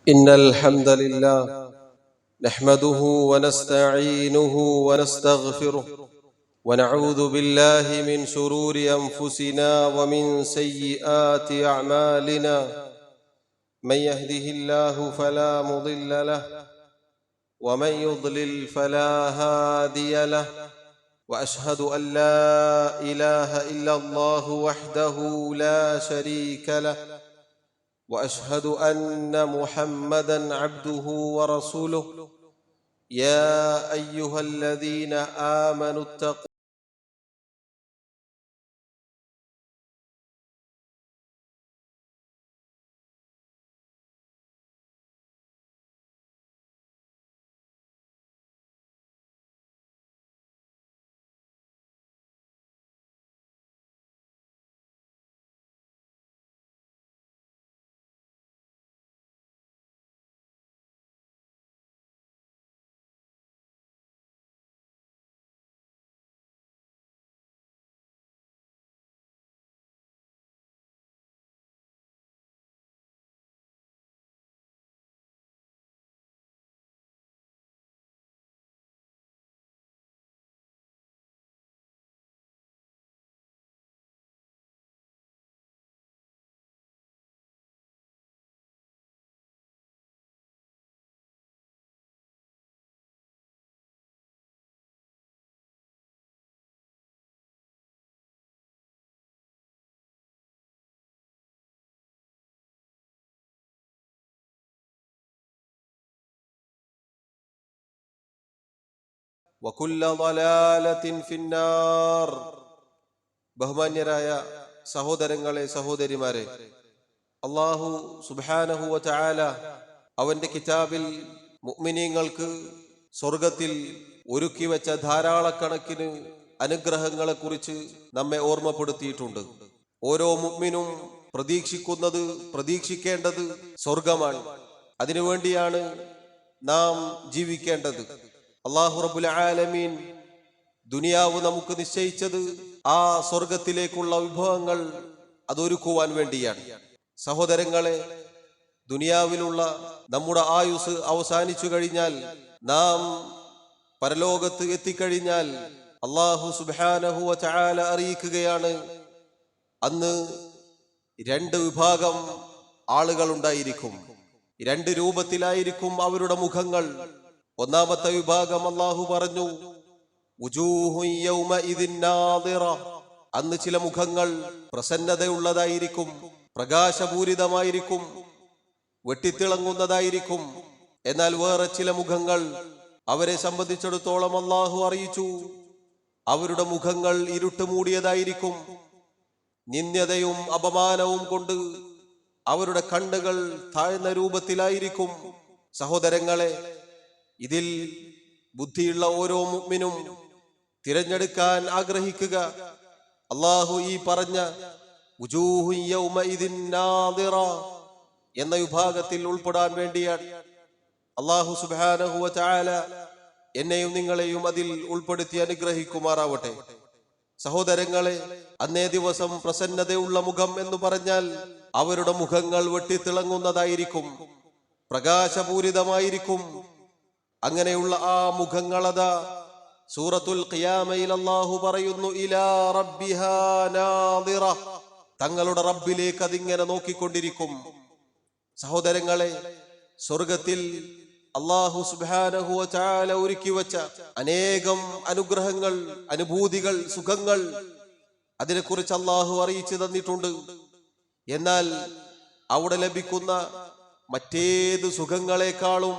إن الحمد لله نحمده ونستعينه ونستغفره ونعوذ بالله من شرور أنفسنا ومن سيئات أعمالنا. من يهده الله فلا مضل له ومن يضلل فلا هادي له، وأشهد أن لا إله إلا الله وحده لا شريك له، وأشهد أن محمدًا عبده ورسوله. يا أيها الذين آمنوا اتقوا وكل ضلالة في النار. ബഹുമാന്യരായ സഹോദരങ്ങളെ, സഹോദരിമാരെ, അല്ലാഹു സുബ്ഹാനഹു വ തആല അവന്റെ കിതാബിൽ മുഅ്മിനീങ്ങൾക്ക് സ്വർഗത്തിൽ ഒരുക്കി വെച്ച ധാരാളക്കണക്കിന് അനുഗ്രഹങ്ങളെ കുറിച്ച് നമ്മെ ഓർമ്മപ്പെടുത്തിയിട്ടുണ്ട്. ഓരോ മുഅ്മിനും പ്രതീക്ഷിക്കേണ്ടത് സ്വർഗമാണ്. അതിനുവേണ്ടിയാണ് നാം ജീവിക്കേണ്ടത്. അല്ലാഹു റബ്ബുൽ ആലമീൻ ദുനിയാവ് നമുക്ക് നിശ്ചയിച്ചത് ആ സ്വർഗത്തിലേക്കുള്ള വിഭവങ്ങൾ അതൊരുക്കുവാൻ വേണ്ടിയാണ്. സഹോദരങ്ങളെ, ദുനിയാവിലുള്ള നമ്മുടെ ആയുസ് അവസാനിച്ചു കഴിഞ്ഞാൽ, നാം പരലോകത്ത് എത്തിക്കഴിഞ്ഞാൽ, അല്ലാഹു സുബ്ഹാനഹു വ തആല അറിയിക്കുകയാണ്, അന്ന് രണ്ട് വിഭാഗം ആളുകൾ ഉണ്ടായിരിക്കും. രണ്ട് രൂപത്തിലായിരിക്കും അവരുടെ മുഖങ്ങൾ. ഒന്നാമത്തെ വിഭാഗം അല്ലാഹു പറഞ്ഞു, വുജൂഹുൻ യൗമഇദിൻ നാദിറ. അന്ന് ചില മുഖങ്ങൾ പ്രസന്നതയുള്ളതായിരിക്കും, പ്രകാശപൂരിതമായിരിക്കും, വെട്ടിത്തിളങ്ങുന്നതായിരിക്കും. എന്നാൽ വേറെ ചില മുഖങ്ങൾ, അവരെ സംബന്ധിച്ചിടത്തോളം അല്ലാഹു അറിയിച്ചു, അവരുടെ മുഖങ്ങൾ ഇരുട്ട് മൂടിയതായിരിക്കും. നിന്ദ്യതയും അപമാനവും കൊണ്ട് അവരുടെ കണ്ണുകൾ താഴ്ന്ന രൂപത്തിലായിരിക്കും. സഹോദരങ്ങളെ, ഇതിൽ ബുദ്ധിയുള്ള ഓരോ മുഅ്മിനും തിരഞ്ഞെടുക്കാൻ ആഗ്രഹിക്കുക അല്ലാഹു ഈ പറഞ്ഞ വുജൂഹുൻ യൗമഇദിൻ നാദിറ എന്ന വിഭാഗത്തിൽ ഉൾപ്പെടാൻ വേണ്ടിയാണ്. അല്ലാഹു സുബ്ഹാനഹു വ തആല എന്നെയും നിങ്ങളെയും അതിൽ ഉൾപ്പെടുത്തി അനുഗ്രഹിക്കുമാറാവട്ടെ. സഹോദരങ്ങളെ, അന്നേ ദിവസം പ്രസന്നതയുള്ള മുഖം എന്ന് പറഞ്ഞാൽ അവരുടെ മുഖങ്ങൾ വെട്ടിത്തിളങ്ങുന്നതായിരിക്കും, പ്രകാശപൂരിതമായിരിക്കും. അങ്ങനെയുള്ള ആ മുഖങ്ങളതാ സൂറത്തുൽ ഖിയാമയിൽ അല്ലാഹു പറയുന്നു, ഇലാ റബ്ബിഹാ നാദിറ. തങ്ങളുടെ റബ്ബിലേക്ക് അതിങ്ങനെ നോക്കിക്കൊണ്ടിരിക്കും. സഹോദരങ്ങളെ, സ്വർഗത്തിൽ അല്ലാഹു സുബ്ഹാനഹു വ തആല ഒരുക്കി വച്ച അനേകം അനുഗ്രഹങ്ങൾ, അനുഭൂതികൾ, സുഖങ്ങൾ, അതിനെക്കുറിച്ച് അല്ലാഹു അറിയിച്ചു തന്നിട്ടുണ്ട്. എന്നാൽ അവിടെ ലഭിക്കുന്ന മറ്റേത് സുഖങ്ങളെക്കാളും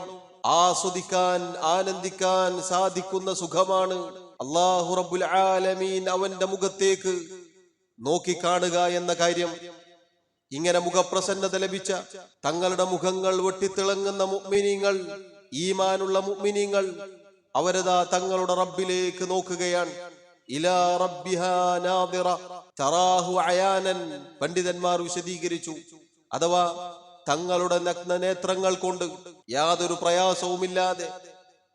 ആസ്വദിക്കാൻ, ആനന്ദിക്കാൻ സാധിക്കുന്ന സുഖമാണ് അല്ലാഹു റബ്ബുൽ ആലമീൻ അവന്റെ മുഖത്തേക്ക് നോക്കിക്കാണുക എന്ന കാര്യം. ഇങ്ങനെ മുഖപ്രസന്നത ലഭിച്ച, തങ്ങളുടെ മുഖങ്ങൾ വെട്ടിത്തിളങ്ങുന്ന മുഅ്മിനീങ്ങൾ, ഈമാനുള്ള മുഅ്മിനീങ്ങൾ, അവരതാ തങ്ങളുടെ റബ്ബിലേക്ക് നോക്കുകയാണ്. ഇലാ റബ്ബിഹാ നാദിറ തറാഹു അയാനൻ. പണ്ഡിതന്മാർ വിശദീകരിച്ചു, അഥവാ തങ്ങളുടെ നഗ്ന നേത്രങ്ങൾ കൊണ്ട് യാതൊരു പ്രയാസവുമില്ലാതെ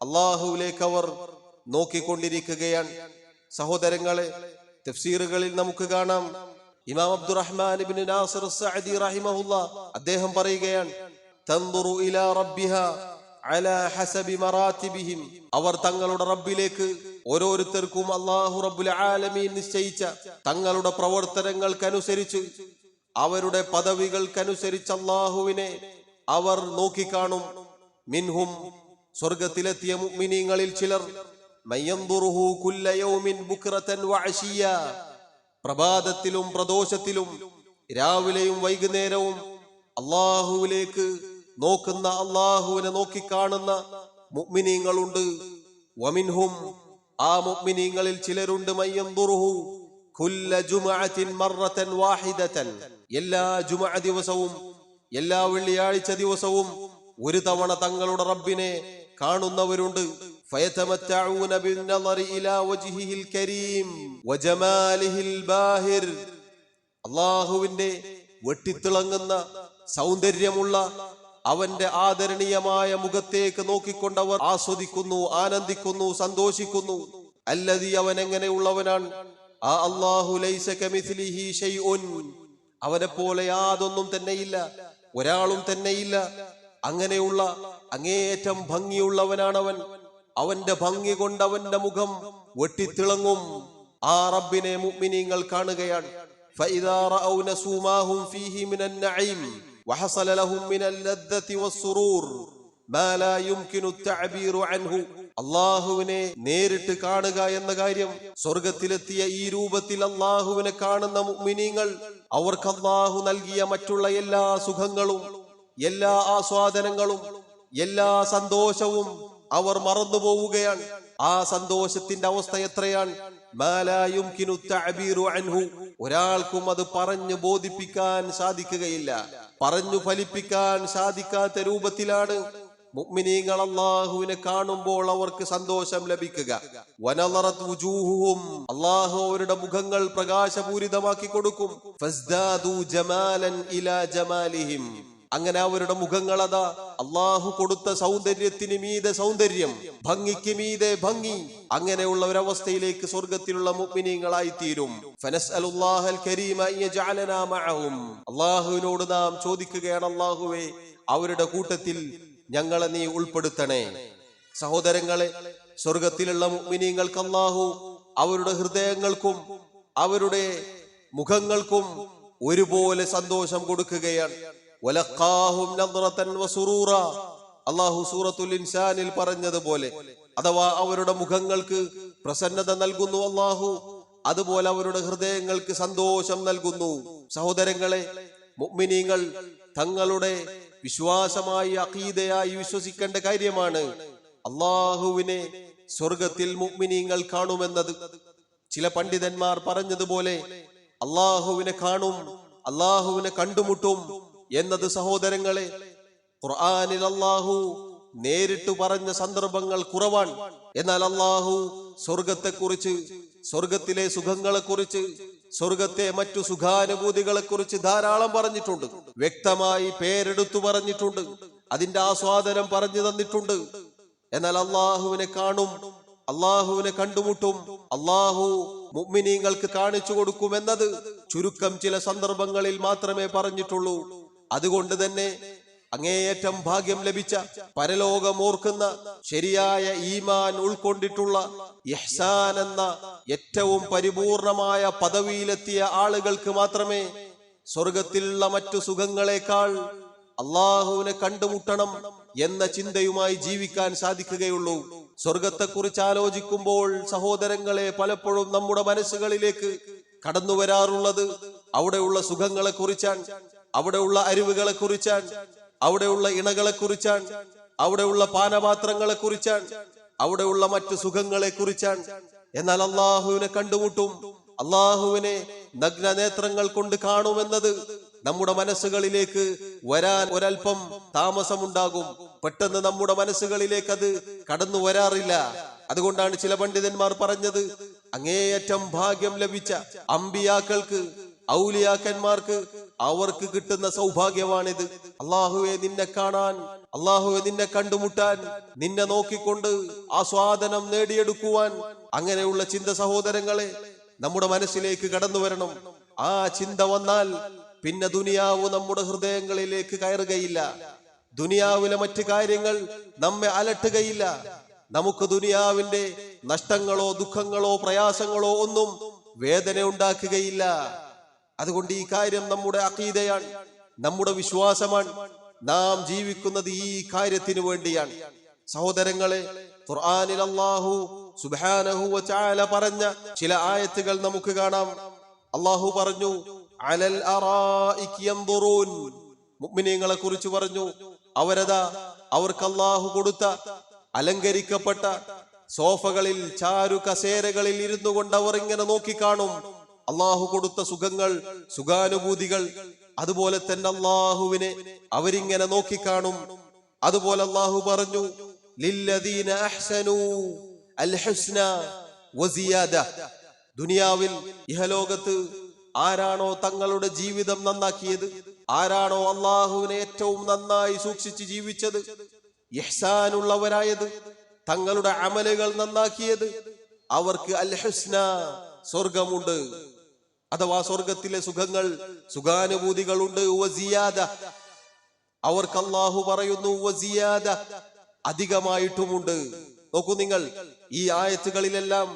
അല്ലാഹുവിലേക്ക് അവർ നോക്കിക്കൊണ്ടിരിക്കുകയാണ്. സഹോദരങ്ങളെ, തഫ്സീറുകളിൽ നമുക്ക് കാണാം, ഇമാം അബ്ദുറഹ്മാൻ ഇബ്നു നാസിർ അസ്സഅദി റഹിമഹുല്ലാഹ് അദ്ദേഹം പറയുകയാണ്, തൻദുറു ഇലാ റബ്ബിഹാ അലാ ഹസബി മറാത്തിബിഹിം. അവർ തങ്ങളുടെ റബ്ബിലേക്ക് ഓരോരുത്തർക്കും അല്ലാഹു റബ്ബുൽ ആലമീൻ നിശ്ചയിച്ച തങ്ങളുടെ പ്രവർത്തനങ്ങൾക്കനുസരിച്ച് അവരുടെ പദവികൾക്കനുസരിച്ച് അല്ലാഹുവിനെ അവർ നോക്കിക്കാണും. മിൻഹും സ്വർഗത്തിലെത്തിയ മുഅ്മിനീങ്ങളിൽ ചിലർ മയൻദുറുഹു കുല്ല യൗമിൻ ബുക്റതൻ വഅശിയ, പ്രഭാതത്തിലും പ്രദോഷത്തിലും രാവിലെയും വൈകുന്നേരവും അല്ലാഹുവിലേക്ക് നോക്കുന്ന, അല്ലാഹുവിനെ നോക്കിക്കാണുന്ന മുഅ്മിനീങ്ങളുണ്ട്. വമിൻഹും, ആ മുഅ്മിനീങ്ങളിൽ ചിലരുണ്ട് മയൻദുറുഹു കുല്ല ജുമഅത്തിൻ മറത്തൻ വാഹിദതൻ, എല്ലാ ജുമഅ ദിവസവും എല്ലാ വെള്ളിയാഴ്ച ദിവസവും ഒരു തവണ തങ്ങളുടെ റബ്ബിനെ കാണുന്നവരുണ്ട്. ഫയതമത്തഊന ബിന്നളറി ഇലാ വജ്ഹിഹിൽ കരീം വജമാലിഹിൽ ബാഹിർ, അല്ലാഹുവിന്റെ വെട്ടിത്തിളങ്ങുന്ന സൗന്ദര്യമുള്ള അവന്റെ ആദരണീയമായ മുഖത്തേക്ക് നോക്കിക്കൊണ്ടവർ ആസ്വദിക്കുന്നു, ആനന്ദിക്കുന്നു, സന്തോഷിക്കുന്നു. അല്ലദീ, അവൻ എങ്ങനെയുള്ളവനാണ്? ആ അല്ലാഹു ലൈസ കമിസ്ലിഹി ശൈഉൻ, അവനെ പോലെ യാതൊന്നും തന്നെയില്ല, ഒരാളും തന്നെയില്ല. അങ്ങനെയുള്ള അങ്ങേയറ്റം ഭംഗിയുള്ളവനാണവൻ. അവന്റെ ഭംഗി കൊണ്ട് അവന്റെ മുഖം വെട്ടിത്തിളങ്ങും. ആ റബ്ബിനെ മുഅ്മിനീങ്ങൾ കാണുകയാണ്. ഫഇദാ റഔ നസൂമാഹും ഫീഹി മിനൻ നഈം വഹസല ലഹും മിനൽ ലദ്ദതി വസ്സുറൂർ മാ ലാ യുംകിനു തഅബീറു അൻഹു. അല്ലാഹുവിനെ നേരിട്ട് കാണുക എന്ന കാര്യം, സ്വർഗത്തിലെത്തിയ ഈ രൂപത്തിൽ അല്ലാഹുവിനെ കാണുന്ന മുഅ്മിനീങ്ങൾ അവർക്ക് അല്ലാഹു നൽകിയ മറ്റുള്ള എല്ലാ സുഖങ്ങളും, എല്ലാ ആസ്വാദനങ്ങളും, എല്ലാ സന്തോഷവും അവർ മറന്നുപോവുകയാണ്. ആ സന്തോഷത്തിന്റെ അവസ്ഥ എത്രയാണ്? മാ ലാ യുംകിനു തഅബീറു അൻഹു, ഒരാൾക്കും അത് പറഞ്ഞു ബോധിപ്പിക്കാൻ സാധിക്കുകയില്ല, പറഞ്ഞു ഫലിപ്പിക്കാൻ സാധിക്കാത്ത രൂപത്തിലാണ് മുഅ്മിനീങ്ങൾ അല്ലാഹുവിനെ കാണുമ്പോൾ അവർക്ക് സന്തോഷം ലഭിക്കുക. വനളറത് വുജൂഹുഹും, അല്ലാഹു അവരുടെ മുഖങ്ങൾ പ്രകാശപൂരിതമാക്കി കൊടുക്കും. ഫസ്ദാദു ജമാലൻ ഇലാ ജമാലിഹിം, അങ്ങനെ അവരുടെ മുഖങ്ങൾ അതാ അല്ലാഹു കൊടുത്ത സൗന്ദര്യത്തിന് മീതെ സൗന്ദര്യം, ഭംഗിക്ക് മീതെ ഭംഗി, അങ്ങനെയുള്ള ഒരവസ്ഥയിലേക്ക് സ്വർഗത്തിലുള്ള മുഅ്മിനീങ്ങളായി തീരും. ഫനസ്അലുല്ലാഹൽ കരീമ യജഅലനാ മഅഹും, അല്ലാഹുവിനോട് നാം ചോദിക്കുകയാണ്, അല്ലാഹുവേ അവരുടെ കൂട്ടത്തിൽ ഞങ്ങളെ നീ ഉൾപ്പെടുത്തണേ. സഹോദരങ്ങളെ, സ്വർഗത്തിലുള്ള മുഅ്മിനീങ്ങൾക്ക് അല്ലാഹു അവരുടെ ഹൃദയങ്ങൾക്കും അവരുടെ മുഖങ്ങൾക്കും ഒരുപോലെ സന്തോഷം കൊടുക്കുകയാണ്. വലഖാഹും നദ്റതൻ വസുറൂറ, അല്ലാഹു സൂറത്തുൽ ഇൻസാനിൽ പറഞ്ഞതുപോലെ, അഥവാ അവരുടെ മുഖങ്ങൾക്ക് പ്രസന്നത നൽകുന്നു അല്ലാഹു, അതുപോലെ അവരുടെ ഹൃദയങ്ങൾക്ക് സന്തോഷം നൽകുന്നു. സഹോദരങ്ങളെ, മുഅ്മിനീങ്ങൾ തങ്ങളുടെ വിശ്വാസമായി അഖീദയായി വിശ്വസിക്കേണ്ട കാര്യമാണ് അല്ലാഹുവിനെ സ്വർഗത്തിൽ മുഅ്മിനീങ്ങൾ കാണുമെന്നത്. ചില പണ്ഡിതന്മാർ പറഞ്ഞതുപോലെ അല്ലാഹുവിനെ കാണും, അല്ലാഹുവിനെ കണ്ടുമുട്ടും എന്നത് സഹോദരങ്ങളെ ഖുർആനിൽ അല്ലാഹു നേരിട്ട് പറഞ്ഞ സന്ദർഭങ്ങൾ കുറവാണ്. എന്നാൽ അല്ലാഹു സ്വർഗത്തെക്കുറിച്ച്, സ്വർഗത്തിലെ സുഖങ്ങളെക്കുറിച്ച്, സ്വർഗത്തെ മറ്റു സുഖാനുഭൂതികളെക്കുറിച്ച് ധാരാളം പറഞ്ഞിട്ടുണ്ട്. വ്യക്തമായി പേരെടുത്തു പറഞ്ഞിട്ടുണ്ട്, അതിന്റെ ആസ്വാദനം പറഞ്ഞു തന്നിട്ടുണ്ട്. എന്നാൽ അല്ലാഹുവിനെ കാണും, അല്ലാഹുവിനെ കണ്ടുമുട്ടും, അല്ലാഹു മുഅ്മിനീങ്ങൾക്ക് കാണിച്ചു കൊടുക്കുമെന്നത് ചുരുക്കം ചില സന്ദർഭങ്ങളിൽ മാത്രമേ പറഞ്ഞിട്ടുള്ളൂ. അതുകൊണ്ട് തന്നെ അങ്ങേയറ്റം ഭാഗ്യം ലഭിച്ച, പരലോകം ഓർക്കുന്ന, ശരിയായ ഈമാൻ ഉൾക്കൊണ്ടിട്ടുള്ള, ഇഹ്സാൻ എന്ന ഏറ്റവും പരിപൂർണമായ പദവിയിലെത്തിയ ആളുകൾക്ക് മാത്രമേ സ്വർഗത്തിലുള്ള മറ്റു സുഖങ്ങളെക്കാൾ അല്ലാഹുവിനെ കണ്ടുമുട്ടണം എന്ന ചിന്തയുമായി ജീവിക്കാൻ സാധിക്കുകയുള്ളൂ. സ്വർഗത്തെക്കുറിച്ച് ആലോചിക്കുമ്പോൾ സഹോദരങ്ങളെ, പലപ്പോഴും നമ്മുടെ മനസ്സുകളിലേക്ക് കടന്നു വരാറുള്ളത് അവിടെയുള്ള സുഖങ്ങളെ കുറിച്ചാണ്, അവിടെയുള്ള അരുവുകളെ കുറിച്ചാണ്, അവിടെയുള്ള ഇണകളെ കുറിച്ചാണ്, അവിടെയുള്ള പാനപാത്രങ്ങളെ കുറിച്ചാണ്, അവിടെയുള്ള മറ്റു സുഖങ്ങളെ കുറിച്ചാണ്. എന്നാൽ അല്ലാഹുവിനെ കണ്ടുമുട്ടും, അല്ലാഹുവിനെ നഗ്ന നേത്രങ്ങൾ കൊണ്ട് കാണുമെന്നത് നമ്മുടെ മനസ്സുകളിലേക്ക് വരാൻ ഒരൽപ്പം താമസമുണ്ടാകും. പെട്ടെന്ന് നമ്മുടെ മനസ്സുകളിലേക്ക് അത് കടന്നു വരാറില്ല. അതുകൊണ്ടാണ് ചില പണ്ഡിതന്മാർ പറഞ്ഞത്, അങ്ങേയറ്റം ഭാഗ്യം ലഭിച്ച അമ്പിയാക്കൾക്ക്, ഔലിയാക്കന്മാർക്ക് അവർക്ക് കിട്ടുന്ന സൗഭാഗ്യമാണിത്. അല്ലാഹുവെ നിന്നെ കാണാൻ, അല്ലാഹുവെ നിന്നെ കണ്ടുമുട്ടാൻ, നിന്നെ നോക്കിക്കൊണ്ട് ആസ്വാദനം നേടിയെടുക്കുവാൻ, അങ്ങനെയുള്ള ചിന്ത സഹോദരങ്ങളെ നമ്മുടെ മനസ്സിലേക്ക് കടന്നു വരണം. ആ ചിന്ത വന്നാൽ പിന്നെ ദുനിയാവ് നമ്മുടെ ഹൃദയങ്ങളിലേക്ക് കയറുകയില്ല. ദുനിയാവിലെ മറ്റു കാര്യങ്ങൾ നമ്മെ അലട്ടുകയില്ല. നമുക്ക് ദുനിയാവിന്റെ നഷ്ടങ്ങളോ ദുഃഖങ്ങളോ പ്രയാസങ്ങളോ ഒന്നും വേദന ഉണ്ടാക്കുകയില്ല. അതുകൊണ്ട് ഈ കാര്യം നമ്മുടെ അഖീദയാണ്, നമ്മുടെ വിശ്വാസമാണ്. നാം ജീവിക്കുന്നത് ഈ കാര്യത്തിനു വേണ്ടിയാണ്. സഹോദരങ്ങളെ, ഖുർആനിൽ അല്ലാഹു സുബ്ഹാനഹു വ തആല പറഞ്ഞ ചില ആയത്തുകൾ നമുക്ക് കാണാം. അല്ലാഹു പറഞ്ഞു, അലൽ അറായികി യൻദുറൂൻ. മുഅ്മിനീങ്ങളെ കുറിച്ച് പറഞ്ഞു, അവർക്ക് അല്ലാഹു കൊടുത്ത അലങ്കരിക്കപ്പെട്ട സോഫകളിൽ, ചാരു കസേരകളിൽ ഇരുന്നു കൊണ്ട് അവർ ഇങ്ങനെ നോക്കിക്കാണും. അല്ലാഹു കൊടുത്ത സുഖങ്ങൾ, സുഖാനുഭൂതികൾ, അതുപോലെ തന്നെ അല്ലാഹുവിനെ അവരിങ്ങനെ നോക്കിക്കാണും. അതുപോലെ അല്ലാഹു പറഞ്ഞു, ലില്ലദീന അഹ്സനൂ അൽ ഹുസ്ന വസിയാദ. ദുനിയാവിൽ ഇഹലോകത്ത് ആരാണോ തങ്ങളുടെ ജീവിതം നന്നാക്കിയത്, ആരാണോ അല്ലാഹുവിനെ ഏറ്റവും നന്നായി സൂക്ഷിച്ച് ജീവിച്ചത്, ഇഹ്സാനുള്ളവരായത്, തങ്ങളുടെ അമലുകൾ നന്നാക്കിയത്, അവർക്ക് അൽ ഹുസ്ന, സ്വർഗമുണ്ട്. അഥവാ സ്വർഗത്തിലെ സുഖങ്ങൾ, സുഖാനുഭൂതികളുണ്ട്. വസിയാദ, അവർക്ക് അല്ലാഹു പറയുന്നു വസിയാദ, അധികമായിട്ടുമുണ്ട്. നോക്കൂ നിങ്ങൾ, ഈ ആയത്തുകളിലെല്ലാം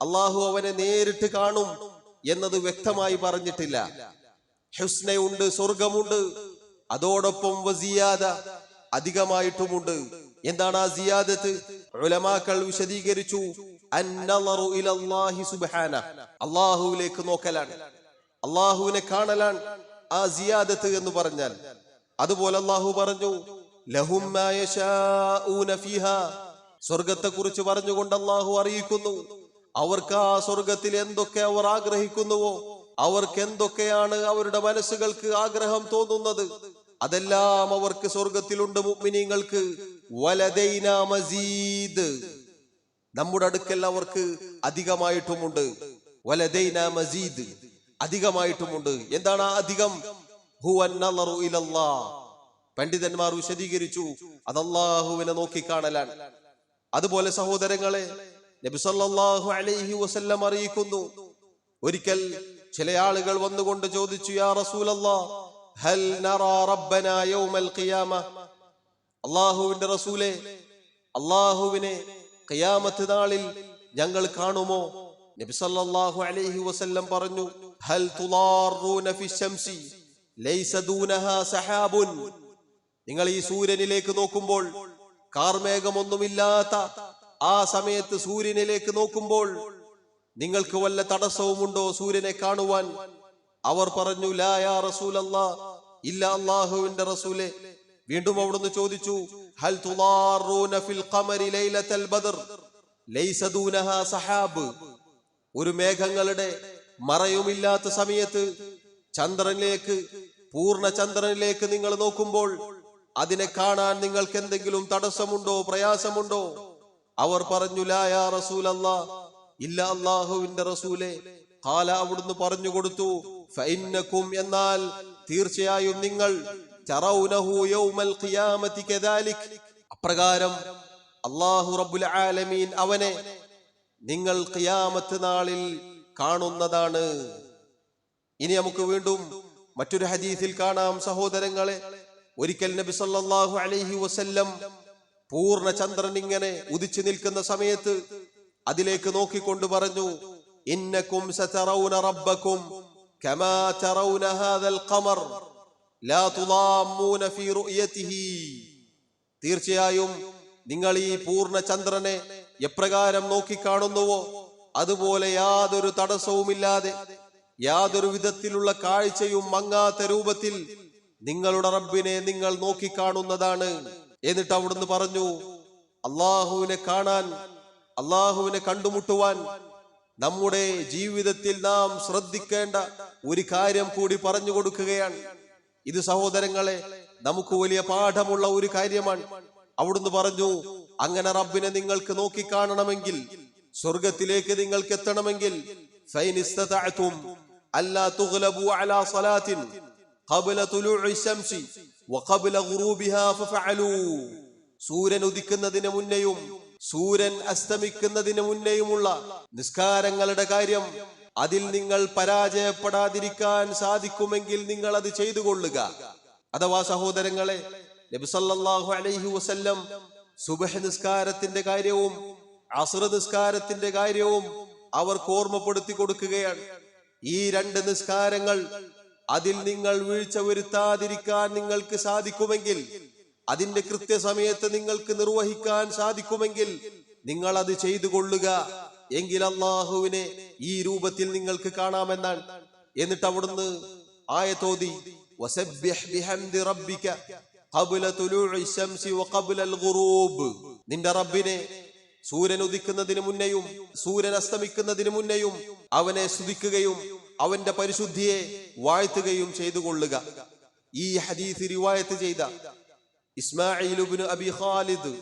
അല്ലാഹു അവനെ നേരിട്ട് കാണും എന്നത് വ്യക്തമായി പറഞ്ഞിട്ടില്ല. ഹുസ്നയുണ്ട്, സ്വർഗമുണ്ട്, അതോടൊപ്പം വസിയാദ, അധികമായിട്ടുമുണ്ട്. എന്താണ് ആ സിയാദത്ത്? ഉലമാക്കൾ വിശദീകരിച്ചു, അന്നളറു ഇലല്ലാഹി സുബ്ഹാനഹു, അല്ലാഹുവിലേക്ക് നോക്കലാണ്, അല്ലാഹുവിനെ കാണലാണ് ആ സിയാദത്ത് എന്ന് പറഞ്ഞാൽ. അതുപോലെ അല്ലാഹു പറഞ്ഞു, ലഹും മാ യശാഊന ഫീഹാ, സ്വർഗത്തെ കുറിച്ച് പറഞ്ഞുകൊണ്ട് അല്ലാഹു അറിയിക്കുന്നു, അവർക്ക് ആ സ്വർഗത്തിൽ എന്തൊക്കെ അവർ ആഗ്രഹിക്കുന്നുവോ, അവർക്ക് എന്തൊക്കെയാണ് അവരുടെ മനസ്സുകൾക്ക് ആഗ്രഹം തോന്നുന്നത്, അതെല്ലാം അവർക്ക് സ്വർഗത്തിലുണ്ട്. മുഅ്മിനീങ്ങൾക്ക് വലദൈനാ മസീദ്, നമ്മുടെ അടുക്കൽ അവർക്ക് അധികമായിട്ടുമുണ്ട്. വലദൈനാ മസീദ്, അധികമായിട്ടുമുണ്ട്. എന്താണ് ആ അധികം? ഹുവൻ നളറു ഇലല്ലാഹ്. പണ്ഡിതന്മാർ വിശദീകരിച്ചു, അത് അല്ലാഹുവിനെ നോക്കിക്കാണലാണ്. അതുപോലെ സഹോദരങ്ങളെ, നബി സല്ലല്ലാഹു അലൈഹി വസല്ലം അറിയിക്കുന്നു, ഒരിക്കൽ ചില ആളുകൾ വന്നുകൊണ്ട് ചോദിച്ചു, യാ റസൂലല്ലാഹ്, ഹൽ നറാ റബ്ബനാ യൗമൽ ഖിയാമ. അല്ലാഹുവിന്റെ റസൂലേ, അല്ലാഹുവിനെ ഖിയാമത്ത് നാളിൽ ഞങ്ങൾ കാണുമോ? നബി സല്ലല്ലാഹു അലൈഹി വസല്ലം പറഞ്ഞു, ഹൽ തുളാറൂന ഫിശ്ശംസി ലൈസ ദൂനഹാ സഹാബുൻ. നിങ്ങൾ ഈ സൂര്യനിലേക്ക് നോക്കുമ്പോൾ, കാർമേഘമൊന്നുമില്ലാത്ത ആ സമയത്ത് സൂര്യനിലേക്ക് നോക്കുമ്പോൾ നിങ്ങൾക്ക് വല്ല തടസ്സവുമുണ്ടോ സൂര്യനെ കാണുവാൻ? അവർ പറഞ്ഞു, ലാ യാ റസൂലല്ലാഹ്, ഇല്ല അല്ലാഹുവിന്റെ റസൂലേ. വീണ്ടും അവിടുന്ന് ചോദിച്ചു, ഹൽ തുളാറൂന ഫിൽ ഖമരി ലൈലത്തൽ ബദർ ലൈസ ദൂനഹാ സഹാബ്. ഒരു മേഘങ്ങളുടെ മറയുമില്ലാത്ത സമയത്ത് ചന്ദ്രനിലേക്ക്, പൂർണ്ണ ചന്ദ്രനിലേക്ക് നിങ്ങൾ നോക്കുമ്പോൾ അതിനെ കാണാൻ നിങ്ങൾക്ക് എന്തെങ്കിലും തടസ്സമുണ്ടോ, പ്രയാസമുണ്ടോ? അവർ പറഞ്ഞു, ലാ യാ റസൂലല്ലാഹ്, ഇല്ല അല്ലാഹുവിന്റെ റസൂലേ. ഖാല, അവിടുന്ന് പറഞ്ഞു കൊടുത്തു, ഫഇന്നകും, എന്നാൽ തീർച്ചയായും നിങ്ങൾ, തറൗനഹു യൗമൽ ഖിയാമത്തി കദാലിക്, അപ്രകാരം അല്ലാഹു റബ്ബുൽ ആലമീൻ അവനെ നിങ്ങൾ ഖിയാമത്ത് നാളിൽ കാണുന്നതാണ്. ഇനി നമുക്ക് വീണ്ടും മറ്റൊരു ഹദീസിൽ കാണാം സഹോദരങ്ങളെ, ഒരിക്കൽ നബി സല്ലല്ലാഹു അലൈഹി വസല്ലം പൂർണ്ണ ചന്ദ്രൻ ഇങ്ങനെ ഉദിച്ചു നിൽക്കുന്ന സമയത്ത് അതിലേക്ക് നോക്കിക്കൊണ്ട് പറഞ്ഞു, ഇന്നകും സതറൗന റബ്ബകും കമാ തറൗന ഹാദൽ ഖമർ ലാ തുളാമൂന ഫീ റുയതിഹി. തീർച്ചയായും നിങ്ങൾ ഈ പൂർണ്ണ ചന്ദ്രനെ എപ്രകാരം നോക്കിക്കാണുന്നുവോ അതുപോലെ യാതൊരു തടസ്സവുമില്ലാതെ, യാതൊരു വിധത്തിലുള്ള കാഴ്ചയും മങ്ങാത്ത രൂപത്തിൽ നിങ്ങളുടെ റബ്ബിനെ നിങ്ങൾ നോക്കിക്കാണുന്നതാണ്. എന്നിട്ട് അവിടുന്ന് പറഞ്ഞു, അള്ളാഹുവിനെ കാണാൻ, അള്ളാഹുവിനെ കണ്ടുമുട്ടുവാൻ നമ്മുടെ ജീവിതത്തിൽ നാം ശ്രദ്ധിക്കേണ്ട ഒരു കാര്യം കൂടി പറഞ്ഞു കൊടുക്കുകയാണ്. ഇത് സഹോദരങ്ങളെ നമുക്ക് വലിയ പാഠമുള്ള ഒരു കാര്യമാണ്. അവിടുന്ന് പറഞ്ഞു, അങ്ങനെ റബ്ബിനെ നിങ്ങൾക്ക് നോക്കിക്കാണണമെങ്കിൽ, സ്വർഗത്തിലേക്ക് നിങ്ങൾക്ക് എത്തണമെങ്കിൽ, ഫൈൻ ഇസ്തതഅതും അല്ലാ തുഗ്ലബു അലാ സ്വലാത്തിൻ ഖബ്ല തുലൂഇ ശംസി വഖബ്ല ഗുറൂബിഹാ ഫഫഅലൂ. സൂര്യൻ ഉദിക്കുന്നതിന് മുന്നേയും സൂര്യൻ അസ്തമിക്കുന്നതിന് മുന്നേയുമുള്ള നിസ്കാരങ്ങളുടെ കാര്യം, അതിൽ നിങ്ങൾ പരാജയപ്പെടാതിരിക്കാൻ സാധിക്കുമെങ്കിൽ നിങ്ങൾ അത് ചെയ്തു കൊള്ളുക. അഥവാ സഹോദരങ്ങളെ, നബി സല്ലല്ലാഹു അലൈഹി വസല്ലം സുബ്ഹ് നിസ്കാരത്തിന്റെ കാര്യവും അസ്ർ നിസ്കാരത്തിന്റെ കാര്യവും അവർക്ക് ഓർമ്മപ്പെടുത്തി കൊടുക്കുകയാണ്. ഈ രണ്ട് നിസ്കാരങ്ങൾ അതിൽ നിങ്ങൾ വീഴ്ച വരുത്താതിരിക്കാൻ നിങ്ങൾക്ക് സാധിക്കുമെങ്കിൽ, അതിന്റെ കൃത്യസമയത്ത് നിങ്ങൾക്ക് നിർവഹിക്കാൻ സാധിക്കുമെങ്കിൽ നിങ്ങൾ അത് ചെയ്തു കൊള്ളുക. എങ്കിൽ അള്ളാഹുവിനെ ഈ രൂപത്തിൽ നിങ്ങൾക്ക് കാണാമെന്നാണ്. എന്നിട്ട് അവിടുന്ന് ആയത്തോതി, വസബ്ബിഹ് ബിഹംദി റബ്ബിക ഖബ്ല തുലൂഇ ശംസി വഖബ്ല അൽ ഗുറൂബ്. നിന്റെ റബ്ബിനെ സൂര്യൻ ഉദിക്കുന്നതിന് മുന്നേയും സൂര്യൻ അസ്തമിക്കുന്നതിന് മുന്നേയും അവനെ സ്തുതിക്കുകയും അവന്റെ പരിശുദ്ധിയെ വാഴ്ത്തുകയും ചെയ്തു കൊള്ളുക. ഈ ഹദീസ് റിവായത്ത് ചെയ്ത ഇസ്മാഈൽ ഇബ്നു അബി ഖാലിദ്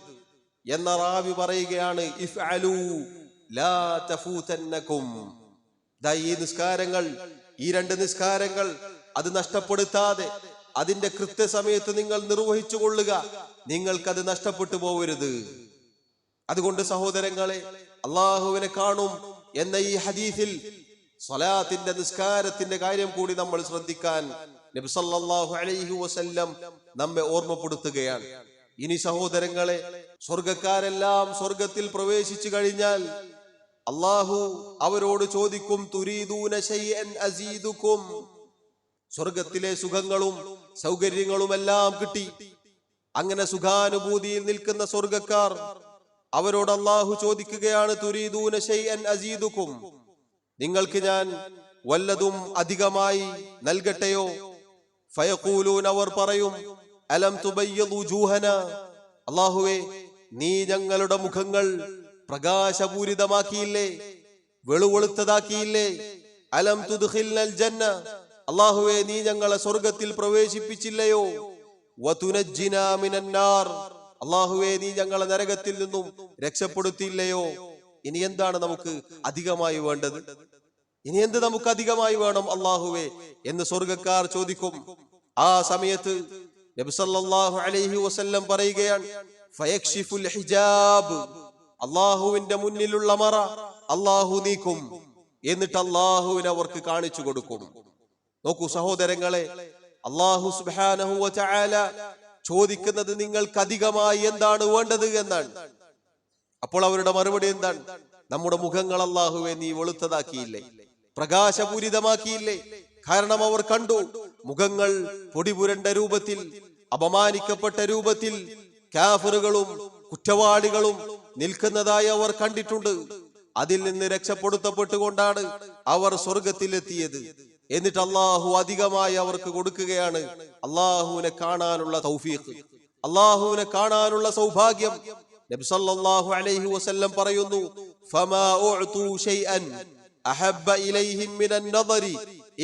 എന്ന റാവി പറയുകയാണ്, ഇഫ്അലൂ ലാ തഫൂതന്നകും. ഈ നിസ്കാരങ്ങൾ, ഈ രണ്ട് നിസ്കാരങ്ങൾ അത് നഷ്ടപ്പെടുത്താതെ അതിന്റെ കൃത്യസമയത്ത് നിങ്ങൾ നിർവഹിച്ചു കൊള്ളുക. നിങ്ങൾക്കത് നഷ്ടപ്പെട്ടു പോകരുത്. അതുകൊണ്ട് സഹോദരങ്ങളെ, അള്ളാഹുവിനെ കാണും എന്ന ഈ ഹദീസിൽ സ്വലാത്തിന്റെ നിസ്കാരത്തിന്റെ കാര്യം കൂടി നമ്മൾ ശ്രദ്ധിക്കാൻ നബി സല്ലല്ലാഹു അലൈഹി വസല്ലം നമ്മെ ഓർമ്മപ്പെടുത്തുകയാണ്. ഇനി സഹോദരങ്ങളെ, സ്വർഗക്കാരെല്ലാം സ്വർഗത്തിൽ പ്രവേശിച്ചു കഴിഞ്ഞാൽ അള്ളാഹു അവരോട് ചോദിക്കും, തുരീദൂന ശൈഅൻ അസീദുക്കും. സ്വർഗത്തിലെ സുഖങ്ങളും സൗകര്യങ്ങളുമെല്ലാം കിട്ടി അങ്ങനെ സുഖാനുഭൂതിയിൽ നിൽക്കുന്ന സ്വർഗക്കാർ അവരോട് അള്ളാഹു ചോദിക്കുകയാണ്, തുരീദൂന ശൈഅൻ അസീദുക്കും, നിങ്ങൾക്ക് ഞാൻ വല്ലതും അധികമായി നൽകട്ടെയോ? ഫയഖൂലൂൻ, അവർ പറയും, അലം തുബയ്യിദ് വുജൂഹന, അല്ലാഹുവേ നീ ഞങ്ങളുടെ മുഖങ്ങൾ പ്രകാശപൂരിതമാക്കിയില്ലേ, വെളുവെളുത്തതാക്കിയില്ലേ? അലം തുദ്ഖിൽനൽ ജന്ന, അല്ലാഹുവേ നീ ഞങ്ങളെ സ്വർഗത്തിൽ പ്രവേശിപ്പിച്ചില്ലയോ? വതുനജ്ജിനാ മിനന്നാർ, അല്ലാഹുവേ നീ ഞങ്ങളെ നരകത്തിൽ നിന്നും രക്ഷപ്പെടുത്തിയില്ലയോ? ഇനി എന്താണ് നമുക്ക് അധികമായി വേണ്ടത്? ഇനി എന്ത് നമുക്ക് അധികമായി വേണം അല്ലാഹുവേ എന്ന് സ്വർഗക്കാർ ചോദിക്കും. ആ സമയത്ത് നബി സല്ലല്ലാഹു അലൈഹി വസല്ലം പറയുകയാണ്, ഫയക്ഷിഫുൽ ഹിജാബ്, അല്ലാഹുവിന്റെ മുന്നിലുള്ള മറ അല്ലാഹു നീക്കും. എന്നിട്ട് അല്ലാഹുവിനെ അവർക്ക് കാണിച്ചു കൊടുക്കും. നോക്കൂ സഹോദരങ്ങളെ, അല്ലാഹു സുബ്ഹാനഹു വ തആല ചോദിക്കുന്നത് നിങ്ങൾക്ക് അധികമായി എന്താണ് വേണ്ടത് എന്നാണ്. അപ്പോൾ അവരുടെ മറുപടി എന്താണ്? നമ്മുടെ മുഖങ്ങൾ അല്ലാഹുവേ നീ വെളുത്തതാക്കിയില്ലേ, പ്രകാശപൂരിതമാക്കിയില്ലേ? കാരണം അവർ കണ്ടു മുഖങ്ങൾ പൊടിപുരണ്ട രൂപത്തിൽ, അപമാനിക്കപ്പെട്ട രൂപത്തിൽ കാഫിറുകളും കുറ്റവാളികളും നിൽക്കുന്നതായി അവർ കണ്ടിട്ടുണ്ട്. അതിൽ നിന്ന് രക്ഷപ്പെടുത്തപ്പെട്ടുകൊണ്ടാണ് അവർ സ്വർഗത്തിലെത്തിയത്. എന്നിട്ട് അള്ളാഹു അധികമായി അവർക്ക് കൊടുക്കുകയാണ് അള്ളാഹുവിനെ കാണാനുള്ള തൗഫീഖ്, അള്ളാഹുവിനെ കാണാനുള്ള സൗഭാഗ്യം. നബി സല്ലല്ലാഹു അലൈഹി വസല്ലം പറയുന്നു, ഫമാ ഉഅതു ശൈഅൻ അഹബ്ബ ഇലൈഹിം മിനൻ നദരി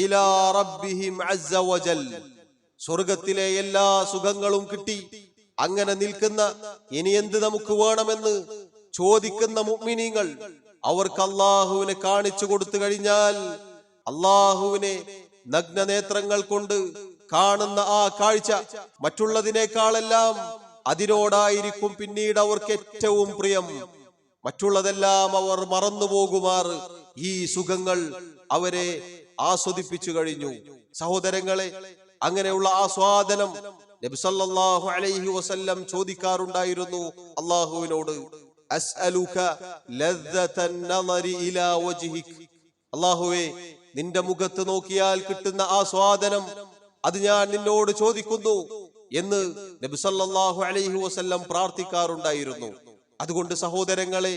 ഇലാ റബ്ബിഹിം അസ്സ വജൽ. സ്വർഗത്തിലെ എല്ലാ സുഖങ്ങളും കിട്ടി അങ്ങനെ നിൽക്കുന്ന ഇനി എന്ത് നമുക്ക് വേണമെന്ന് ചോദിക്കുന്ന മുഅ്മിനീങ്ങൾ, അവർക്ക് അള്ളാഹുവിനെ കാണിച്ചു കൊടുത്തു കഴിഞ്ഞാൽ അള്ളാഹുവിനെ നഗ്നനേത്രങ്ങൾ കൊണ്ട് കാണുന്ന ആ കാഴ്ച മറ്റുള്ളതിനേക്കാളെല്ലാം അതിനോടായിരിക്കും പിന്നീട് അവർക്ക് ഏറ്റവും പ്രിയം. മറ്റുള്ളതെല്ലാം അവർ മറന്നുപോകുമാറ് ഈ സുഖങ്ങൾ അവരെ ആസ്വദിപ്പിച്ചു കഴിഞ്ഞു. സഹോദരങ്ങളെ, അങ്ങനെയുള്ള ആസ്വാദനം നബി സല്ലല്ലാഹു അലൈഹി വസല്ലം ചോദിക്കാറുണ്ടായിരുന്നു അള്ളാഹുവിനോട്, അസ്അലുക ലദ്ദതൻ നളരി ഇലാ വജ്ഹിക്, അള്ളാഹുവേ നിന്റെ മുഖത്ത് നോക്കിയാൽ കിട്ടുന്ന ആസ്വാദനം അത് ഞാൻ നിന്നോട് ചോദിക്കുന്നു എന്ന് നബി സല്ലല്ലാഹു അലൈഹി വസല്ലം പ്രാർത്ഥിക്കാറുണ്ടായിരുന്നു. അതുകൊണ്ട് സഹോദരങ്ങളെ,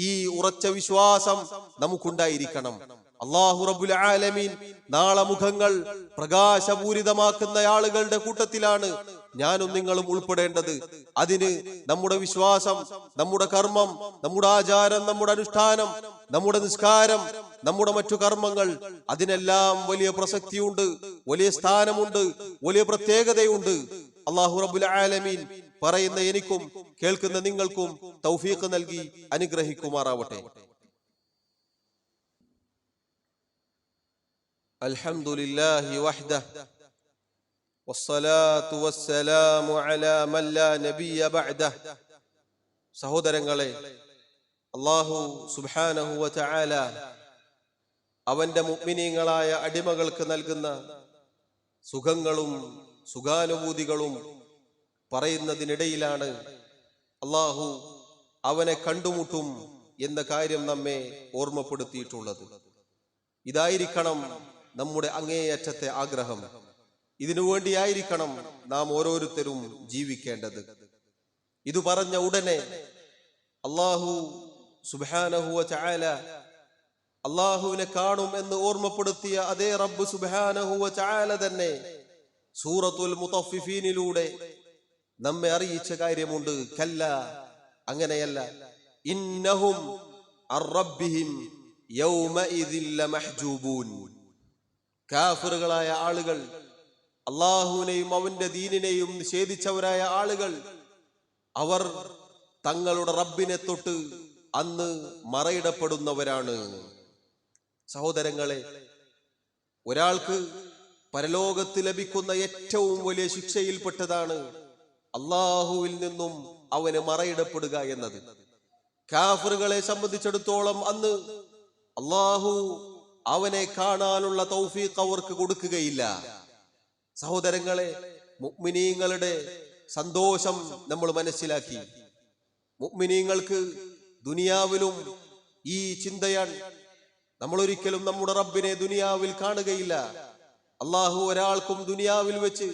ഈ ഉറച്ച വിശ്വാസം നമുക്കുണ്ടായിരിക്കണം. അല്ലാഹു റബ്ബുൽ ആലമീൻ നാളെ മുഖങ്ങൾ പ്രകാശപൂരിതമാക്കുന്ന ആളുകളുടെ കൂട്ടത്തിലാണ് ഞാനും നിങ്ങളും ഉൾപ്പെടേണ്ടത്. അതിന് നമ്മുടെ വിശ്വാസം, നമ്മുടെ കർമ്മം, നമ്മുടെ ആചാരം, നമ്മുടെ അനുഷ്ഠാനം, നമ്മുടെ നിസ്കാരം, നമ്മുടെ മറ്റു കർമ്മങ്ങൾ, അതിനെല്ലാം വലിയ പ്രസക്തിയുണ്ട്, വലിയ സ്ഥാനമുണ്ട്, വലിയ പ്രത്യേകതയുണ്ട്. അല്ലാഹു റബ്ബുൽ ആലമീൻ പറയുന്ന എനിക്കും കേൾക്കുന്ന നിങ്ങൾക്കും തൗഫീഖ് നൽകി അനുഗ്രഹിക്കുമാറാവട്ടെ. അൽഹംദുലില്ലാഹി വഹ്ദഹു വസ്സലാത്തു വസ്സലാമു അലാ മൻ ലാ നബിയ ബഅദഹു. സഹോദരങ്ങളെ, അല്ലാഹു സുബ്ഹാനഹു വ തആല അവന്റെ മുഅ്മിനീങ്ങളായ അടിമകൾക്ക് നൽകുന്ന സുഖങ്ങളും സുഖാനുഭൂതികളും പറയുന്നതിനിടയിലാണ് അള്ളാഹു അവനെ കണ്ടുമുട്ടും എന്ന കാര്യം നമ്മെ ഓർമ്മപ്പെടുത്തിയിട്ടുള്ളത്. ഇതായിരിക്കണം നമ്മുടെ അങ്ങേയറ്റത്തെ ആഗ്രഹം. ഇതിനു വേണ്ടിയായിരിക്കണം നാം ഓരോരുത്തരും ജീവിക്കേണ്ടത്. ഇത് പറഞ്ഞ ഉടനെ അല്ലാഹു സുബ്ഹാനഹു വ തആല അല്ലാഹുവിനെ കാണും എന്ന് ഓർമ്മപ്പെടുത്തിയ അതേ റബ്ബ് സുബ്ഹാനഹു വ തആല തന്നെ സൂറത്തുൽ മുത്തഫിഫീനിലൂടെ നമ്മെ അറിയിച്ച കാര്യമുണ്ട്. കല്ല, അങ്ങനെയല്ല. ഇന്നഹും അർറബ്ബിഹിം യൗമഇദിൻ ലമഹ്ജൂബൂൻ. കാഫിറുകളായ ആളുകൾ, അല്ലാഹുവിനെയും അവന്റെ ദീനിനെയും നിഷേധിച്ചവരായ ആളുകൾ, അവർ തങ്ങളുടെ റബ്ബിനെ തൊട്ട് അന്ന് മറയിടപ്പെടുന്നവരാണ്. സഹോദരങ്ങളെ, ഒരാൾക്ക് പരലോകത്ത് ലഭിക്കുന്ന ഏറ്റവും വലിയ ശിക്ഷയിൽപ്പെട്ടതാണ് അല്ലാഹുവിൽ നിന്നും അവന് മറയിടപ്പെടുക എന്നത്. കാഫിറുകളെ സംബന്ധിച്ചിടത്തോളം അന്ന് അല്ലാഹു അവനെ കാണാനുള്ള തൗഫീഖ് അവർക്ക് കൊടുക്കുകയില്ല. സഹോദരങ്ങളെ, മുഅ്മിനീങ്ങളുടെ സന്തോഷം നമ്മൾ മനസ്സിലാക്കി. മുഅ്മിനീങ്ങൾക്ക് ദുനിയാവിലും ഈ ചിന്തയാണ്. നമ്മൾ ഒരിക്കലും നമ്മുടെ റബ്ബിനെ ദുനിയാവിൽ കാണുകയില്ല. അല്ലാഹു ഒരാൾക്കും ദുനിയാവിൽ വെച്ച്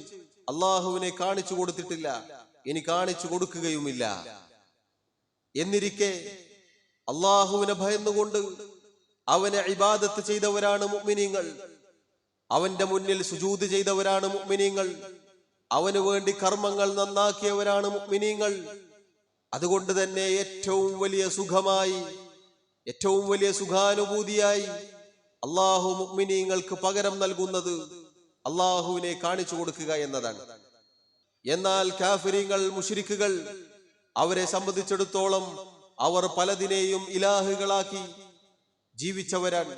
അല്ലാഹുവിനെ കാണിച്ചു കൊടുത്തിട്ടില്ല, ഇനി കാണിച്ചു കൊടുക്കുകയുമില്ല. എന്നിരിക്കെ അല്ലാഹുവിനെ ഭയന്നുകൊണ്ട് അവനെ ഇബാദത്ത് ചെയ്തവരാണ് മുഅ്മിനീങ്ങൾ. അവന്റെ മുന്നിൽ സുജൂദ് ചെയ്തവരാണ് മുഅ്മിനീങ്ങൾ. അവന് വേണ്ടി കർമ്മങ്ങൾ നന്നാക്കിയവരാണ് മുഅ്മിനീങ്ങൾ. അതുകൊണ്ട് തന്നെ ഏറ്റവും വലിയ സുഖമായി, ഏറ്റവും വലിയ സുഖാനുഭൂതിയായി അല്ലാഹു മുഅ്മിനീങ്ങൾക്ക് പകരം നൽകുന്നത് അല്ലാഹുവിനെ കാണിച്ചു കൊടുക്കുക എന്നതാണ്. എന്നാൽ കാഫിരീങ്ങൾ, മുശ്രിക്കുകൾ, അവരെ സംബന്ധിച്ചിടത്തോളം അവർ പലതിനെയും ഇലാഹുകളാക്കി ജീവിച്ചവരാണ്.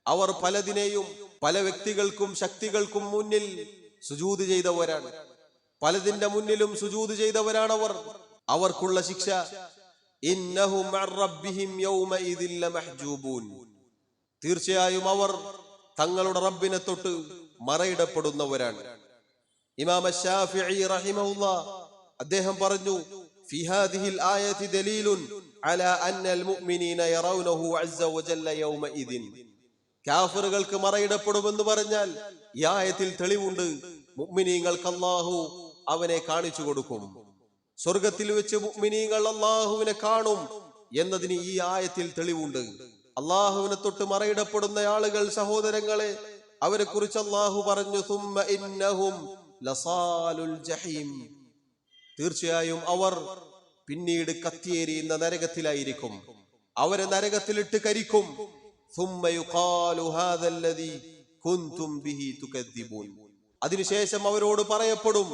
അവർ പലതിനെയും പല വ്യക്തികൾക്കും ശക്തികൾക്കും മുന്നിൽ സുജൂദ് ചെയ്തവരാണ്. പലതിന്റെ മുന്നിലും സുജൂദ് ചെയ്തവരാണവർ. അവർക്കുള്ള ശിക്ഷ ഇന്നഹും അർറബ്ബിഹിം യൗമഇദിൻ ലമഹ്ജൂബൂൻ. തീർച്ചയായും അവർ തങ്ങളുടെ റബ്ബിനെ തൊട്ട് മറയിടപ്പെടുന്നവരാണ്. ഇമാം ശാഫിഈ റഹിമഹുല്ലാഹ് അദ്ദേഹം പറഞ്ഞു, ഫി ഹാദിഹിൽ ആയതി ദലീലുൻ അലാ അന്നൽ മുഅ്മിനീന യറൗനഹു അസ്സ വജല്ല യൗമഇദിൻ. കാഫിറുകൾക്ക് മറയിടപ്പെടുമെന്ന് പറഞ്ഞാൽ ഈ ആയത്തിൽ തെളിവുണ്ട്. മുഅ്മിനീങ്ങൾക്ക് അല്ലാഹു അവനെ കാണിച്ചു കൊടുക്കും. സ്വർഗത്തിൽ വെച്ച് മുഅ്മിനീങ്ങൾ അല്ലാഹുവിനെ കാണും എന്നതിന് ഈ ആയത്തിൽ തെളിവുണ്ട്. അല്ലാഹുവിനെ തൊട്ട് മറയിടപ്പെടുന്ന ആളുകൾ, സഹോദരങ്ങളെ, അവരെ കുറിച്ച് അല്ലാഹു പറഞ്ഞു, സുമ്മ ഇന്നഹും ലസാലുൽ ജഹീം. തീർച്ചയായും അവർ പിന്നീട് കത്തിയേരിയുന്ന നരകത്തിലായിരിക്കും. അവരെ നരകത്തിലിട്ട് കരിക്കും. സുമ്മ യുഖാലു ഹാദല്ലദീ കുൻതും ബിഹി തുകദ്ദിബൂൻ. അതിനുശേഷം അവരോട് പറയപ്പെടും,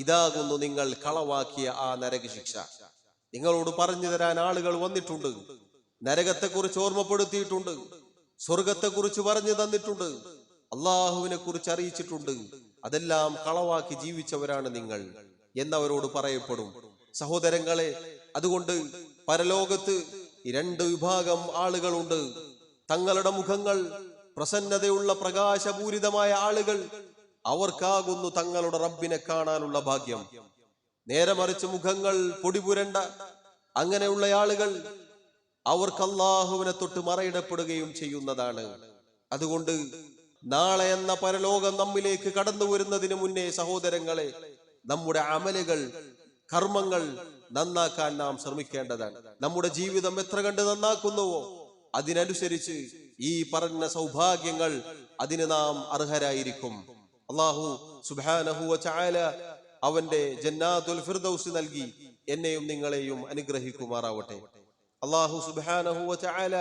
ഇതാകുന്നു നിങ്ങൾ കളവാക്കിയ ആ നരകശിക്ഷ. നിങ്ങളോട് പറഞ്ഞു തരാൻ ആളുകൾ വന്നിട്ടുണ്ട്, നരകത്തെക്കുറിച്ച് ഓർമ്മപ്പെടുത്തിയിട്ടുണ്ട്, സ്വർഗത്തെക്കുറിച്ച് പറഞ്ഞു തന്നിട്ടുണ്ട്, അള്ളാഹുവിനെ കുറിച്ച് അറിയിച്ചിട്ടുണ്ട്. അതെല്ലാം കളവാക്കി ജീവിച്ചവരാണ് നിങ്ങൾ എന്നവരോട് പറയപ്പെടും. സഹോദരങ്ങളെ, അതുകൊണ്ട് പരലോകത്ത് രണ്ട് വിഭാഗം ആളുകളുണ്ട്. തങ്ങളുടെ മുഖങ്ങൾ പ്രസന്നതയുള്ള പ്രകാശപൂരിതമായ ആളുകൾ, അവർക്കാകുന്നു തങ്ങളുടെ റബ്ബിനെ കാണാനുള്ള ഭാഗ്യം. നേരെ മറിച്ച് മുഖങ്ങൾ പൊടിപുരണ്ട അങ്ങനെയുള്ള ആളുകൾ, അവർക്ക് അല്ലാഹുവിനെ തൊട്ട് മറയിടപ്പെടുകയും ചെയ്യുന്നതാണ്. അതുകൊണ്ട് നാളെ എന്ന പരലോകം നമ്മിലേക്ക് കടന്നു വരുന്നതിന് മുന്നേ സഹോദരങ്ങളെ, നമ്മുടെ അമലുകൾ, കർമ്മങ്ങൾ നന്നാക്കാൻ നാം ശ്രമിക്കേണ്ടതാണ്. നമ്മുടെ ജീവിതം എത്ര കണ്ട് നന്നാക്കുന്നുവോ അതിനനുസരിച്ച് ഈ പറഞ്ഞ സൗഭാഗ്യങ്ങൾ അതിന് നാം അർഹരായിരിക്കും. അല്ലാഹു സുബ്ഹാനഹു വ തആല അവന്റെ ജന്നാത്തുൽ ഫിർദൗസ് നൽകി എന്നെയും നിങ്ങളെയും അനുഗ്രഹിക്കുമാറാവട്ടെ. അല്ലാഹു സുബ്ഹാനഹു വ തആല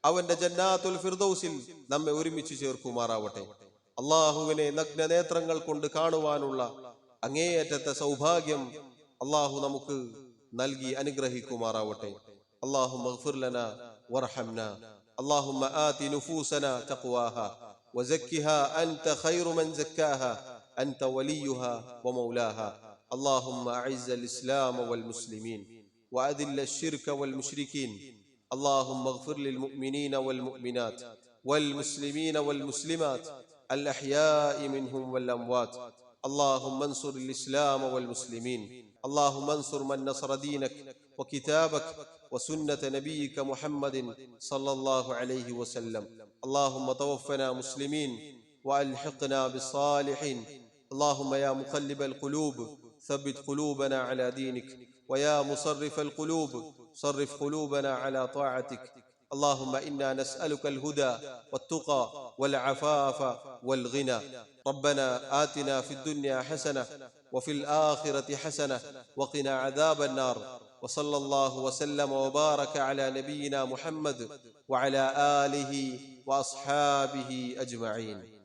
അവന്റെ ജന്നാത്തുൽ ഫിർദൗസിൽ നമ്മെ ഒരുമിച്ച് ചേർക്കുമാറാവട്ടെ. അല്ലാഹുവിനെ നഗ്ന നേത്രങ്ങൾ കൊണ്ട് കാണുവാനുള്ള അങ്ങേയറ്റത്തെ സൗഭാഗ്യം അല്ലാഹു നമുക്ക് നൽകി അനുഗ്രഹിക്കുമാറാവട്ടെ. അല്ലാഹുമ്മ ഗ്ഫിർ ലനാ വർഹംനാ. അല്ലാഹുമ്മ ആതി നുഫൂസനാ തഖ്വാഹാ വസക്കിഹാ അൻത ഖൈറു മൻ സക്കാഹാ അൻത വലിയുഹാ വമൗലാഹാ. اللهم أعز الإسلام والمسلمين وأذل الشرك والمشركين. اللهم اغفر للمؤمنين والمؤمنات والمسلمين والمسلمات الأحياء منهم والأموات اللهم انصر الإسلام والمسلمين. اللهم انصر من نصر دينك وكتابك وسنة نبيك محمد صلى الله عليه وسلم. اللهم توفنا مسلمين وألحقنا بالصالحين. اللهم يا مقلب القلوب ثبت قلوبنا على دينك، ويا مصرف القلوب صرف قلوبنا على طاعتك. اللهم إنا نسألك الهدى والتقى والعفاف والغنى. ربنا آتنا في الدنيا حسنة وفي الآخرة حسنة وقنا عذاب النار. وصلى الله وسلم وبارك على نبينا محمد وعلى آله وأصحابه أجمعين.